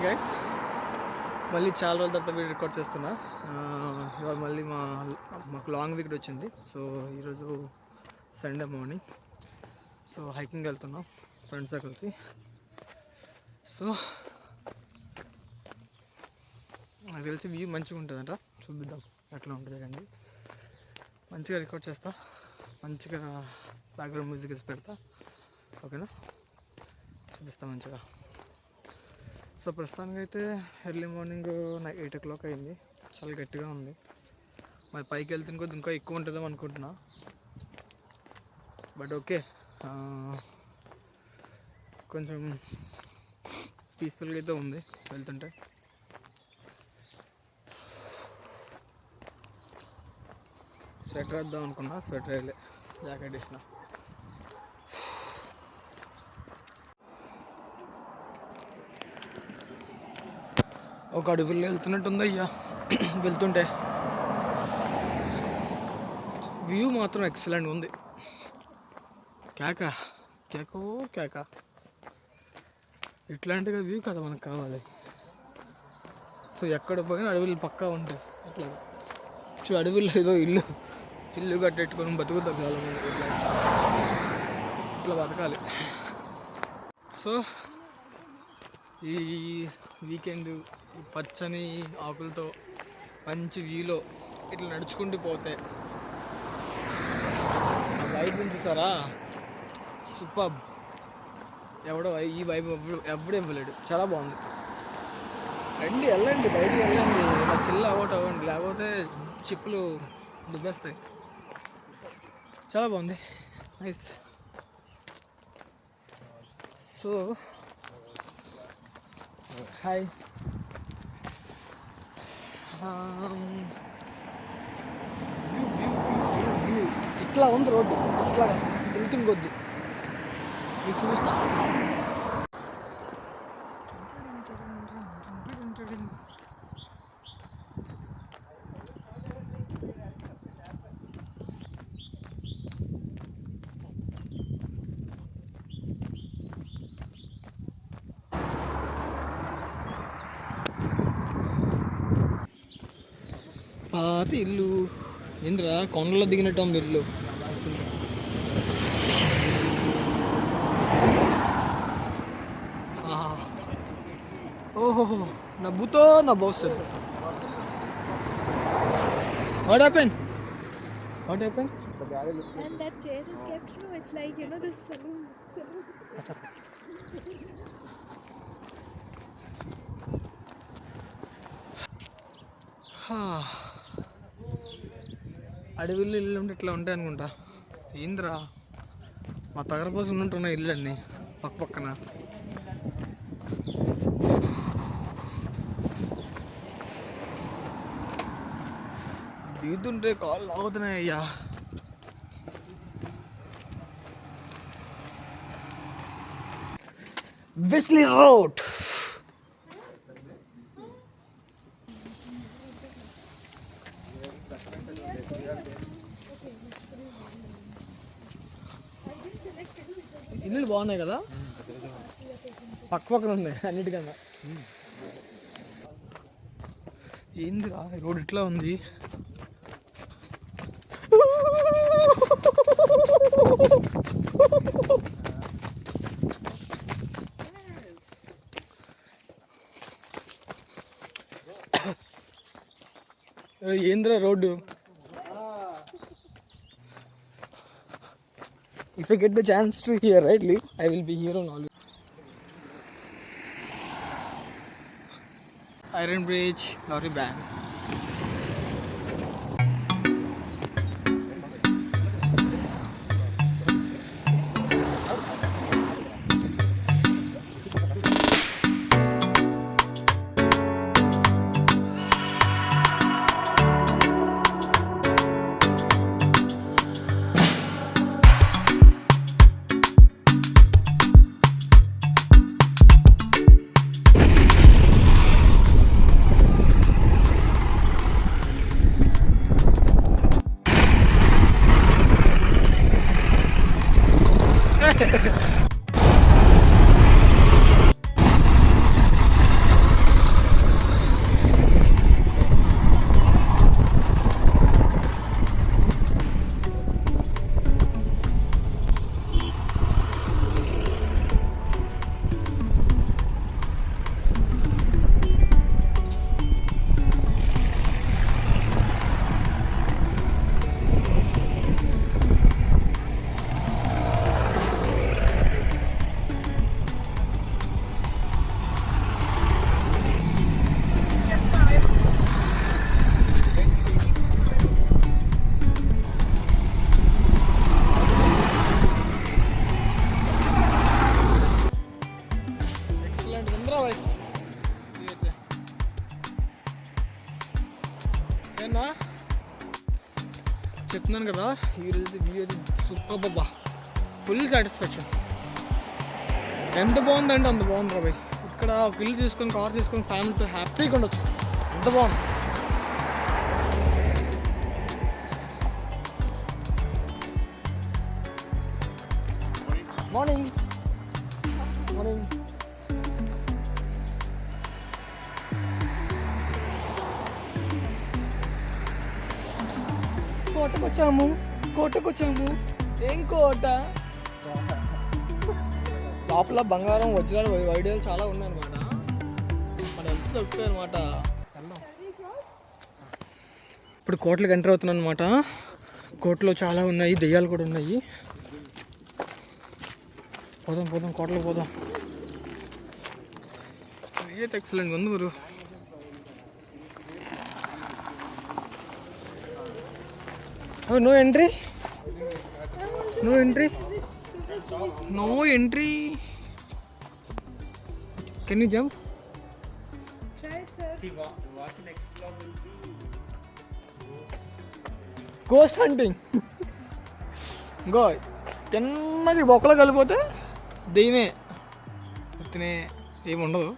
Guys, మళ్ళీ చాలా రోజుల తర్వాత వీడియో రికార్డ్ చేస్తున్నా. ఇవాళ మళ్ళీ మాకు లాంగ్ వీకెండ్ వచ్చింది. సో ఈరోజు సండే మార్నింగ్. సో హైకింగ్ వెళ్తున్నాం ఫ్రెండ్స్తో కలిసి. సో నాకు తెలిసి వ్యూ మంచిగా ఉంటుందంట, చూపిద్దాం ఎట్లా ఉంటుంది. కానీ మంచిగా రికార్డ్ చేస్తా, మంచిగా బ్యాక్గ్రౌండ్ మ్యూజిక్ వేసి పెడతా, ఓకేనా? చూపిస్తా మంచిగా. సో ప్రస్తుతానికి అయితే ఎర్లీ మార్నింగ్ 8 o'clock అయింది. చాలా గట్టిగా ఉంది. మరి పైకి వెళ్తున్న కొద్ది ఇంకా ఎక్కువ ఉంటుందేమో అనుకుంటున్నా. బట్ ఓకే, కొంచెం పీస్ఫుల్గా అయితే ఉంది వెళ్తుంటే. స్వెటర్ వేద్దాం అనుకున్నా, స్వెటర్ వేయలే, జాకెట్ వేసిన. ఒక అడవిలో వెళ్తున్నట్టుంది అయ్యా వెళ్తుంటే. వ్యూ మాత్రం ఎక్సలెంట్ ఉంది. కేకా కేకో కేక. ఇట్లాంటిగా వ్యూ కదా మనకు కావాలి. సో ఎక్కడ పోయినా అడవులు పక్కా ఉంటాయి. అట్లా అడవుల్లో ఏదో ఇల్లు కట్టెట్టుకొని బతుకుతారు చాలామంది. ఇట్లా బతకాలి. సో ఈ వీకెండ్ పచ్చని ఆకులతో మంచి వ్యూలో ఇట్లా నడుచుకుంటూ పోతే ఆ వైబ్ చూసారా, సూపర్. ఎవడో ఈ వైబ్ ఎప్పుడు ఇవ్వలేడు. చాలా బాగుంది. రండి, వెళ్ళండి, బయటికి వెళ్ళండి, ఇలా చిల్ల అవుట్ అవ్వండి, లేకపోతే చిప్పులు దుబ్బేస్తాయి. చాలా బాగుంది, నైస్. So hi. ఇట్లా ఉంది రోడ్డు, ఇట్లా వెళ్తుంది కొద్ది మీకు చూపిస్తా. పాత ఇల్లు ఏంద్రా, కొండలో దిగినట్టు ఉంది ఇల్లు. ఓహో, నా బూతో నా boss. What happened? What happened? And that chair is kept, no, it's like, you know, this saloon. అడవిలో ఇల్లు ఉంటే ఇట్లా ఉంటాయి అనుకుంటా. ఏంద్రా, మా తగరపోసు ఉన్నట్టున్నాయి ఇల్లు అన్నీ పక్కన. దిగుతుంటే కాళ్ళు లాగుతున్నాయి అయ్యా. Wesley road. ఇల్లు బాగున్నాయి కదా, పక్కన ఉన్నాయి అన్నిటికన్నా. ఏందిరా రోడ్ ఇట్లా ఉంది. ఏంద్రా road. If I get the chance to hear rightly, I will be here on always. Iron Bridge, Lorry Bank. అన్నాను కదా, ఈరోజు వ్యూ అయితే సూపర్ బాబా, ఫుల్ సాటిస్ఫాక్షన్. ఎంత బాగుందంటే అంత బాగుంది రా బాయ్. ఇక్కడ ఒక ఇల్లు తీసుకొని కార్ తీసుకొని ఫ్యామిలీతో హ్యాపీగా ఉండొచ్చు, ఎంత బాగుంది. Morning morning. కోటకొచ్చాము. ఏం కోట? లోపల బంగారం, వజ్రాలు, వైద్యాలు చాలా ఉన్నాయన్నమాట. మనం ఎంత దొరుకుతాయి అనమాట. ఇప్పుడు కోటలకు ఎంటర్ అవుతున్నాను అనమాట. కోటలో చాలా ఉన్నాయి, దెయ్యాలు కూడా ఉన్నాయి. పోదాం కోటలో పోదాం. అయితే ఎక్సలెంట్ ఉంది గురు. No entry. Can you jump? Ghost hunting. Go చిన్నది బొక్కలో కలిపోతే దెయ్యమే, ఎత్తినే ఏమి ఉండదు,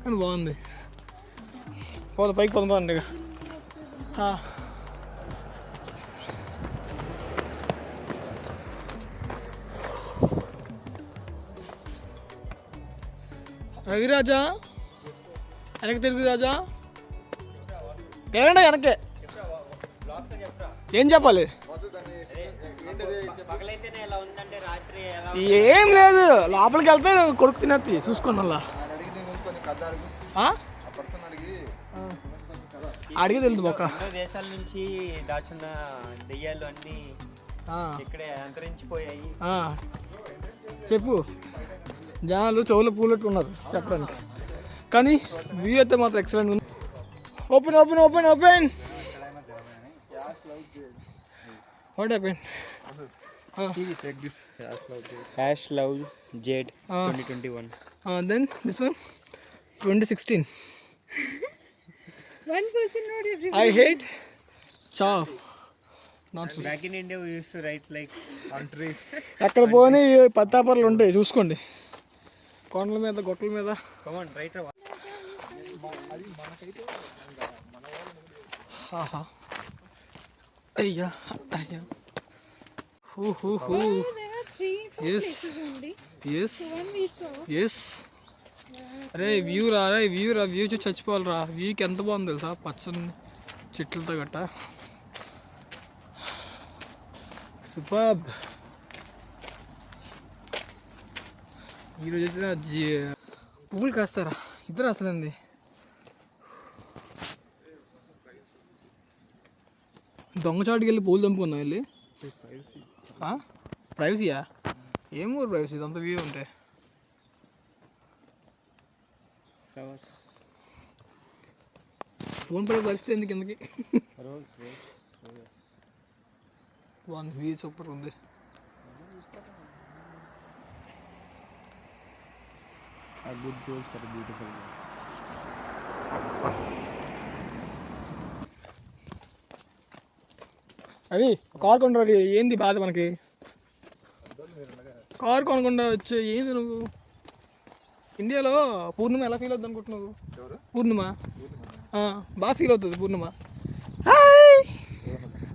కానీ బాగుంది. పైకి పోదండి. రవిరాజా వెనక్కి తిరుగు రాజా. ఏమంటే వెనకే ఏం చెప్పాలి? ఏం లేదు, లోపలికి వెళ్తే కొడుకు తినేది చూసుకోండి. అలా అడిగి తెలుసు బొక్క. దేశాల నుంచి దాచున్న దెయ్యాలు అన్ని ఇక్కడే అంతరించిపోయాయి. చెప్పు, జనాలు చెవులు పూలెట్టుకున్నారు చెప్పడానికి, కానీ వ్యూ అయితే మాత్రం ఎక్సలెంట్ ఉంది. Open. What happened? Take this #LoveJade 2021. Then this one 2016. One person wrote everything. I hate chow. Not so. Back in India we used to write like on trees. ఎక్కడ పోనీ పత్తాపర్లు ఉంటాయి చూసుకోండి, కొండల మీద గొట్టల మీద. come on write a అయ్యా. There are 3-4 Yes. places only. Yes. So one we saw. Yes. అరే view చూసి చచ్చిపోవాలిరా. వ్యూకి ఎంత బాగుంది తెలుసా, పచ్చని చెట్లతో గట్ట సూపర్బ్. ఈరోజు అయితే పువ్వులు కాస్తారా ఇద్దరు అసలు. దొంగచాటుకి వెళ్ళి పూలు తెంపుకుందాం వెళ్ళి. ప్రైవసీయా? ఏం ఊరు ప్రైవసీ, ఇదంతా వ్యూ ఉంటే. ఫోన్ పడే పరిస్థితి ఎందుకు కిందకి. బాగుంది వ్యూ, సూపర్ ఉంది. A good place for a beautiful girl. అది కార్ కొనరా, ఏంది బాధ మనకి? కార్ కొనకుండా వచ్చే ఏంది నువ్వు? ఇండియాలో పూర్ణిమ ఎలా ఫీల్ అవుతుంది అనుకుంటున్నావు? పూర్ణిమ బాగా ఫీల్ అవుతుంది. పూర్ణిమ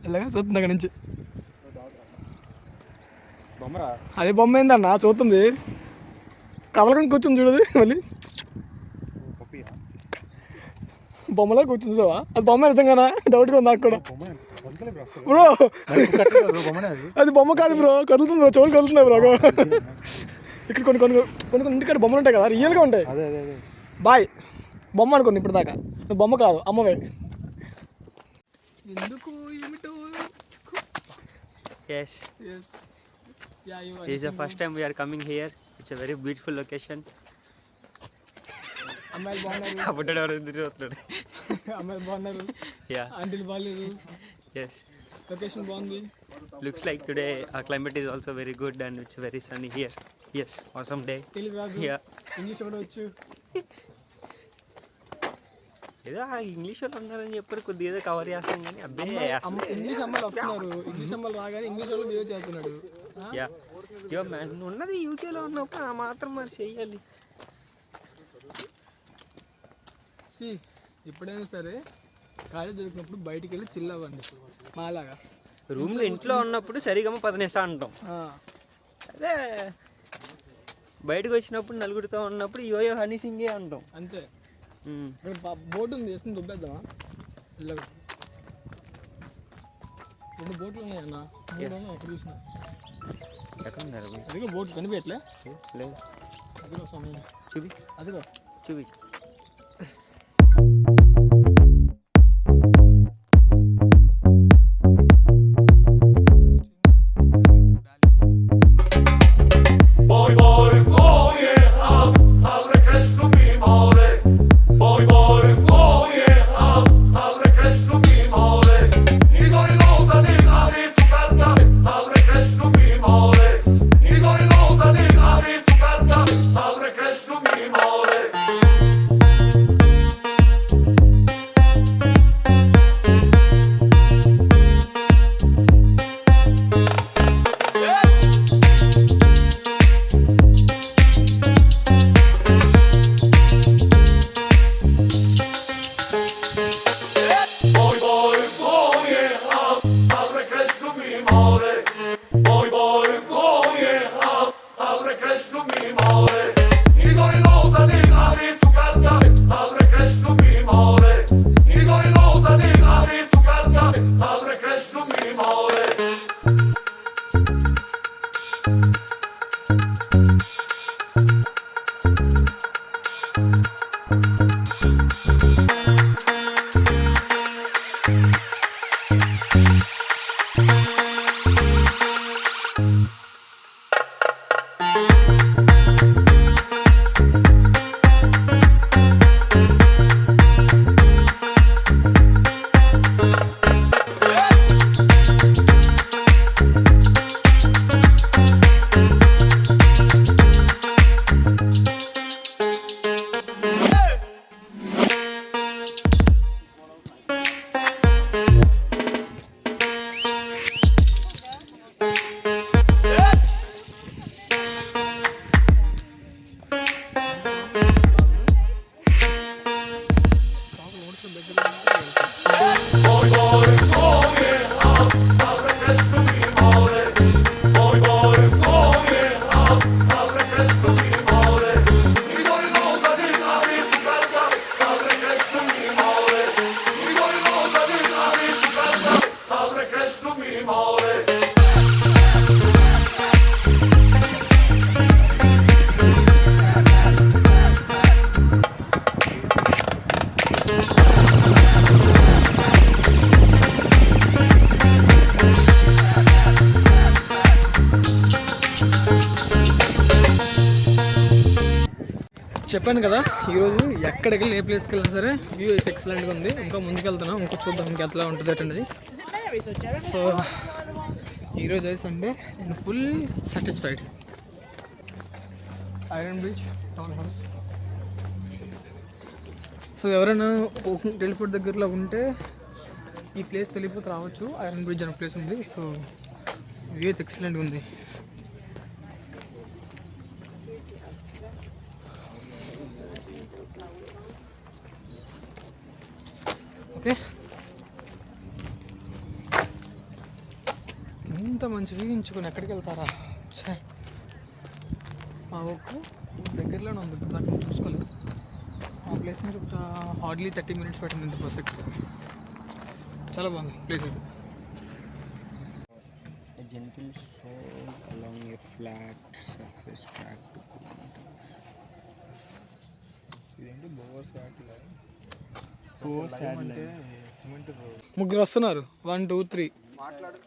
అలాగే చూస్తుంది అక్కడి నుంచి. అదే బొమ్మ ఏందన్నా చూస్తుంది, కదలకుండా కూర్చుంది చూడదు. మళ్ళీ బొమ్మలా కూర్చుంది చూసావా? అది బొమ్మ నిజంగానా? డౌట్గా ఉంది నాకు కూడా. బ్రో అది బొమ్మ కాదు బ్రో, కదులుతుంది బ్రో, చెవులు కదులుతున్నాయి బ్రో. ఇక్కడ కొన్ని ఇంటికాడ బొమ్మలు ఉంటాయి కదా, రియల్గా ఉంటాయి. బాయ్ బొమ్మ అనుకోండి ఇప్పుడు దాకా, నువ్వు బొమ్మ కాదు అమ్మవే. ఎందుకు ఏమిటో. yes yeah, this is the first time we are coming here. It's a very beautiful location. అమ్మాయిలు బాగున్నారు, అప్పుడు ఎవరు తిరుగుతున్నాడు. అమ్మాయిలు బాగున్నారు, yeah ఆంటీలు బాగాలేదు. yes లొకేషన్ బాగుంది. looks like today our climate is also very good and it's very sunny here. yes awesome day. Telugu రాదు, yeah ఇంగ్లీష్ కూడా వచ్చు. ఏదో ఆ ఇంగ్లీష్ వాళ్ళు ఉన్నారని చెప్పారు, కొద్దిగా ఏదో కవర్ చేస్తాం కానీ అబ్బాయి ఇంగ్లీష్ అమ్మాయిలు వస్తున్నారు, ఇంగ్లీష్ అమ్మాయిలు రాగానే ఇంగ్లీష్ వాళ్ళు బిహేవ్ చేస్తున్నాడు. ఉన్నది యూకేలో ఉన్నప్పుడు ఆ మాత్రం మరి చెయ్యాలి. సి ఎప్పుడైనా సరే ఖాళీ దొరికినప్పుడు బయటికి వెళ్ళి చిల్ అవ్వండి. మాలాగా రూమ్లో ఇంట్లో ఉన్నప్పుడు సరిగా 10 నిమిషాలు అంటాం. అదే బయటకు వచ్చినప్పుడు నలుగురితో ఉన్నప్పుడు యోయో హనీ సింగే అంటాం అంతే. ఇక్కడ బోట్ ఉంది, వేసుకుని దుబ్బేద్దామా? వెళ్ళగా 2 బోట్లు ఉన్నాయన్న, 3 ఉన్నాయి ఎక్కడ చూసినా. అదిగో బోట్ కనిపించట్లే. లేదు అదిగో స్వామి, చూపి అదిగో చూపి. చెప్పాను కదా, ఈరోజు ఎక్కడికి వెళ్ళి ఏ ప్లేస్కి వెళ్ళినా సరే వ్యూ అయితే ఎక్సలెంట్గా ఉంది. ఇంకా ముందుకు వెళ్తున్నాం, ఇంకా చూద్దాం ఇంకా ఎట్లా ఉంటుంది అనేది. సో ఈరోజు అయితే సండే, నేను full satisfied. Iron bridge town house. So ఎవరైనా టెలిఫోర్ట్ దగ్గరలో ఉంటే ఈ ప్లేస్ తెలియపోతే రావచ్చు. ఐరన్ బ్రిడ్జ్ అనే ప్లేస్ ఉంది. సో వ్యూ అయితే ఎక్సలెంట్గా ఉంది. ఓకే, ఇంత మంచి వ్యూ ఎంచుకొని ఎక్కడికి వెళ్తారా? మా ఊరు దగ్గరలోనే ఉంది, ఇప్పుడు దాన్ని చూసుకోలేదు. ఆ ప్లేస్ నుంచి ఒక హార్డ్లీ 30 minutes పట్టింది ఇంత బస్ ఎక్కి. చాలా బాగుంది ప్లేస్ అయితే. gentle stroll along a flat surface track to Kumanta. ఇదేంటి బోవర్ స్వాట్ అంటే సిమెంట్ రోడ్. ముగ్గురు వస్తున్నారు. 1 2 3. మాట్లాడు,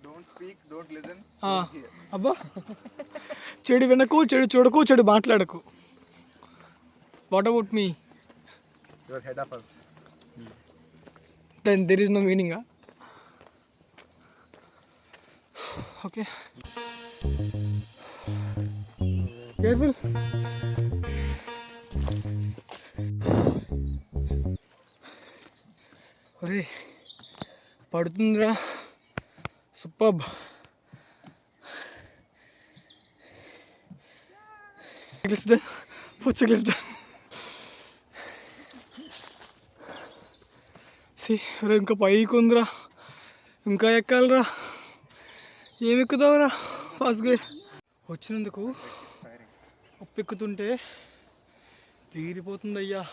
డోంట్ స్పీక్, డోంట్ లిసన్. అబ్బా, చెడు వినకు, చెడు చూడకు, చెడు మాట్లాడకు. What about me? Your head of us. Then there is no meaning. Okay. Careful. అరే పడుతుందిరా, సూపర్బ్. అరే ఇంకా పైకి ఉందిరా, ఇంకా ఎక్కాలిరా. ఏమి ఎక్కుతావురా ఫాస్ట్గా. వచ్చినందుకు ఉప్పెక్కుతుంటే తీరిపోతుంది అయ్యా.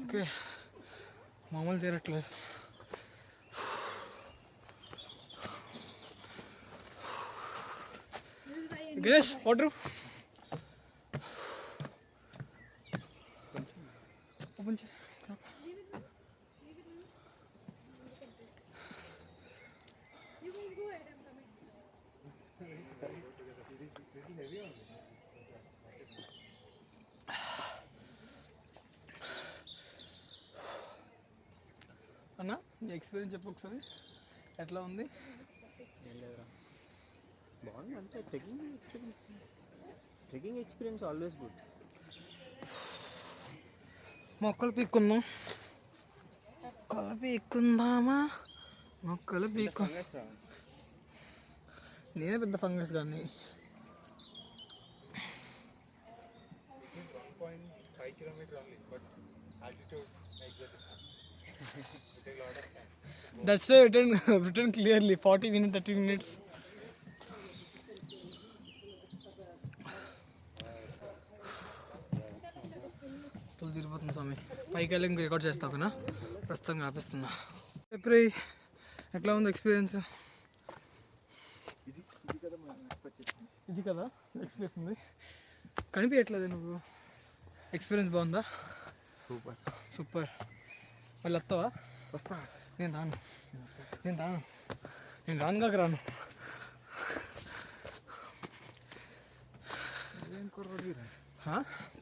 ఓకే మామూలు తీరట్లేదు. గణేష్ వాటర్ ఓపెన్ చేయి. అన్న నీ ఎక్స్పీరియన్స్ చెప్పు ఒకసారి, ఎట్లా ఉంది? బాగుంది అంతే. Trekking experience always good. మొక్కలు పీక్కుందాం, మొక్కలు పీక్కుందామా, మొక్కలు పీక్కు. నేనే పెద్ద ఫంగస్ కానీ. 1.5 kilometers only, but altitude makes the difference. It takes a lot of time. That's why written clearly 40 minutes, 30 minutes. తిరిగిపోతుంది స్వామి. పైకి వెళ్ళి ఇంకా రికార్డ్ చేస్తావు కదా, ప్రస్తుతంగా ఆపిస్తున్నా. ఎప్పుడు ఎట్లా ఉంది ఎక్స్పీరియన్స్? ఇది కదా ఎక్స్పీరియన్స్ ఉంది, కనిపించట్లేదు నువ్వు. ఎక్స్పీరియన్స్ బాగుందా? Super. సూపర్. మళ్ళీ వస్తావా? వస్తా. నేను రాను కాక రాను.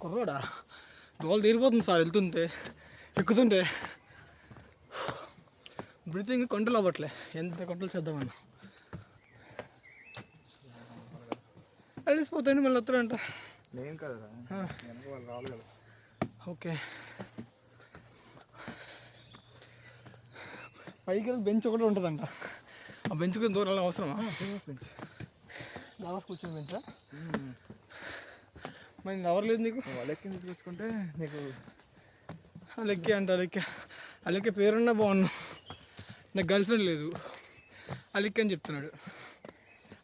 కుర్రోడా దోలు తీరిపోతుంది సార్ వెళ్తుంటే, ఎక్కుతుంటే. బ్రీతింగ్ కంట్రోల్ అవ్వట్లే, ఎంత కంట్రోల్ చేద్దామన్నా. అలిసిపోతాయండి మళ్ళీ వస్తారంట. నేను కదా వెనక వాళ్ళు రావాలి కదా. ఓకే పైకి వెళ్ళి బెంచ్ ఒకటి ఉంటుందంట, ఆ బెంచ్ కొంచెం దూరాలు అవసరమా? బెంచ్ లవర్స్ కూర్చొని బెంచా? మరి లవర్ లేదు నీకు? వాళ్ళకి తెచ్చుకుంటే నీకు అలెక్కే అంట. అలెక్కే పేరున్నా బాగున్నా, నాకు గర్ల్ ఫ్రెండ్ లేదు. అలెక్కే అని చెప్తున్నాడు.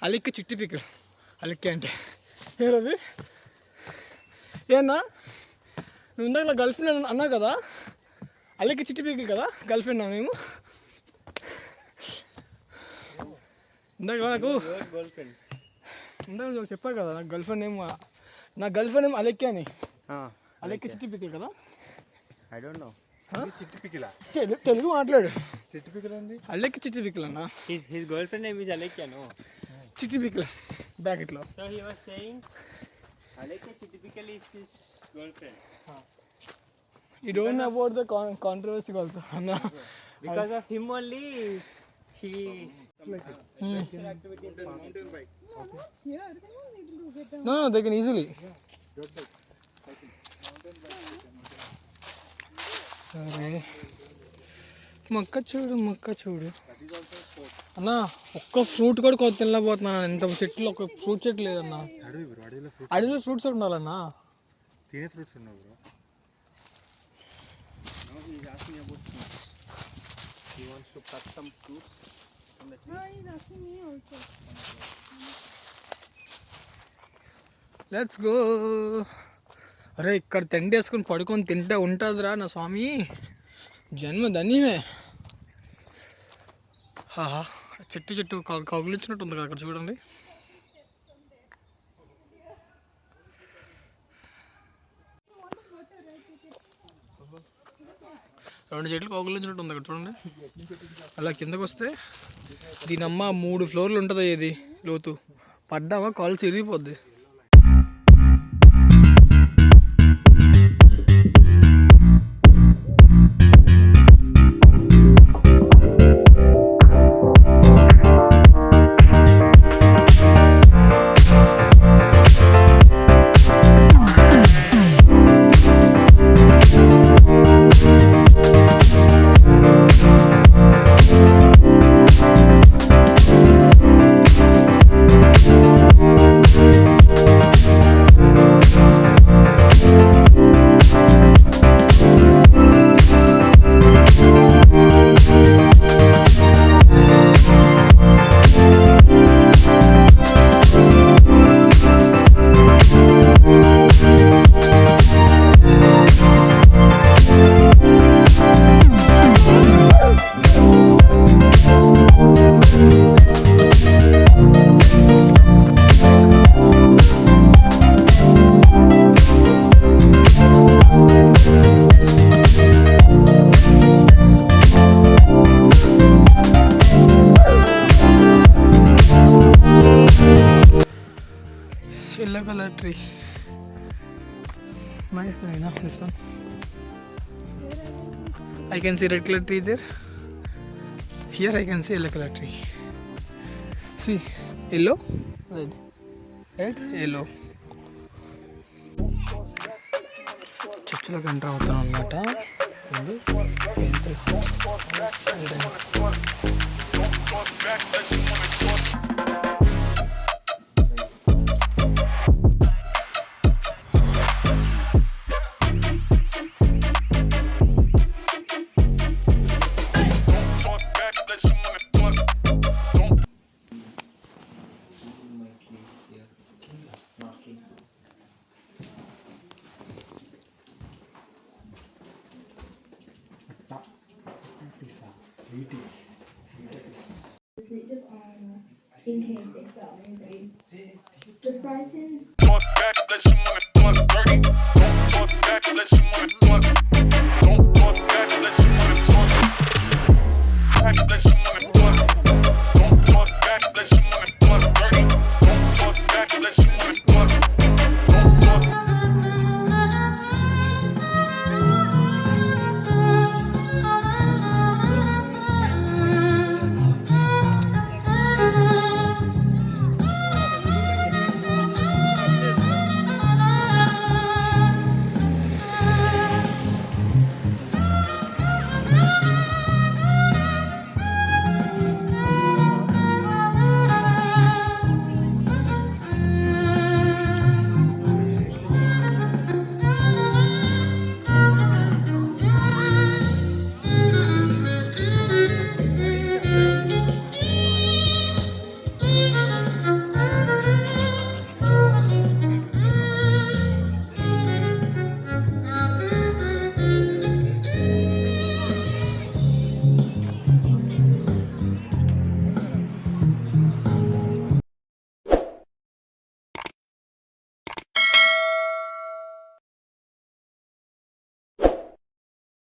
అలెక్కే చిట్టి పిక్కలు అలెక్కే అంటే పేరది. ఏనా నువ్వు ఇందాక నా గర్ల్ ఫ్రెండ్ అన్నావు కదా, అలెక్కే చిట్టి పిక్కలు కదా గర్ల్ ఫ్రెండ్ మేము. ఇందాక నాకు ఇందాక నువ్వు చెప్పావు కదా నాకు గర్ల్ ఫ్రెండ్ ఏమో, నా గర్ల్ ఫ్రెండ్ ఏమో అలెక్కే అని. అలెక్కే చిట్టి పిక్కలు కదా. I don't know. చిట్టి పికిలా తెలుగు మాట్లాడు. చిట్టి పికిలా ఉంది. అలెక్కే చిట్టి పిక్కలు అన్న. His girl friend name is Alekya, no? చిట్టి పిక్కలు బ్యాకెట్లో. So he was saying Alekya typically is his girlfriend. You don't know about the controversy also, Anna. Because of him only she Mountain bike. Yeah, I think we can get down. No, they can easily. Dirt bike. Mountain bike. అరే మొక్క చూడు That is also sport. అన్న. ఒక్క fruit కూడా కొత్త తినలేకపోతున్నాను. ఎంత చెట్లు, ఒక ఫ్రూట్ చెట్టు లేదన్నా. అడవి బ్రో, అడవిలో ఫ్రూట్ అడిగితే ఫ్రూట్స్ ఉండాలన్నా. తినే ఫ్రూట్స్ ఉన్నావు bro. now he is asking about fruits. He wants to cut some fruits from the tree. No, he's asking me also. Let's go. అరే ఇక్కడ తిండి వేసుకొని పడుకొని తింటే ఉంటుందిరా నా స్వామి, జన్మ ధన్యమే. ఆహా చెట్టు కగులిచ్చినట్టు ఉంది కదా అక్కడ చూడండి. రెండు చెట్లు కగులించినట్టు ఉంది అక్కడ చూడండి. అలా కిందకు వస్తే దీనమ్మ 3 ఫ్లోర్లు ఉంటుంది. ఇది లోతు పడ్డావా కాలు చిరిగిపోద్ది. yellow color tree. Nice, Navina, this one. I can see red color tree there. Here I can see yellow color tree. See, yellow, red, red, yellow. చర్చిలోకి ఎంటర్ అవుతాం అన్నమాట. ఇది entry In case it's got moving. The Brightons. Talk back, let your money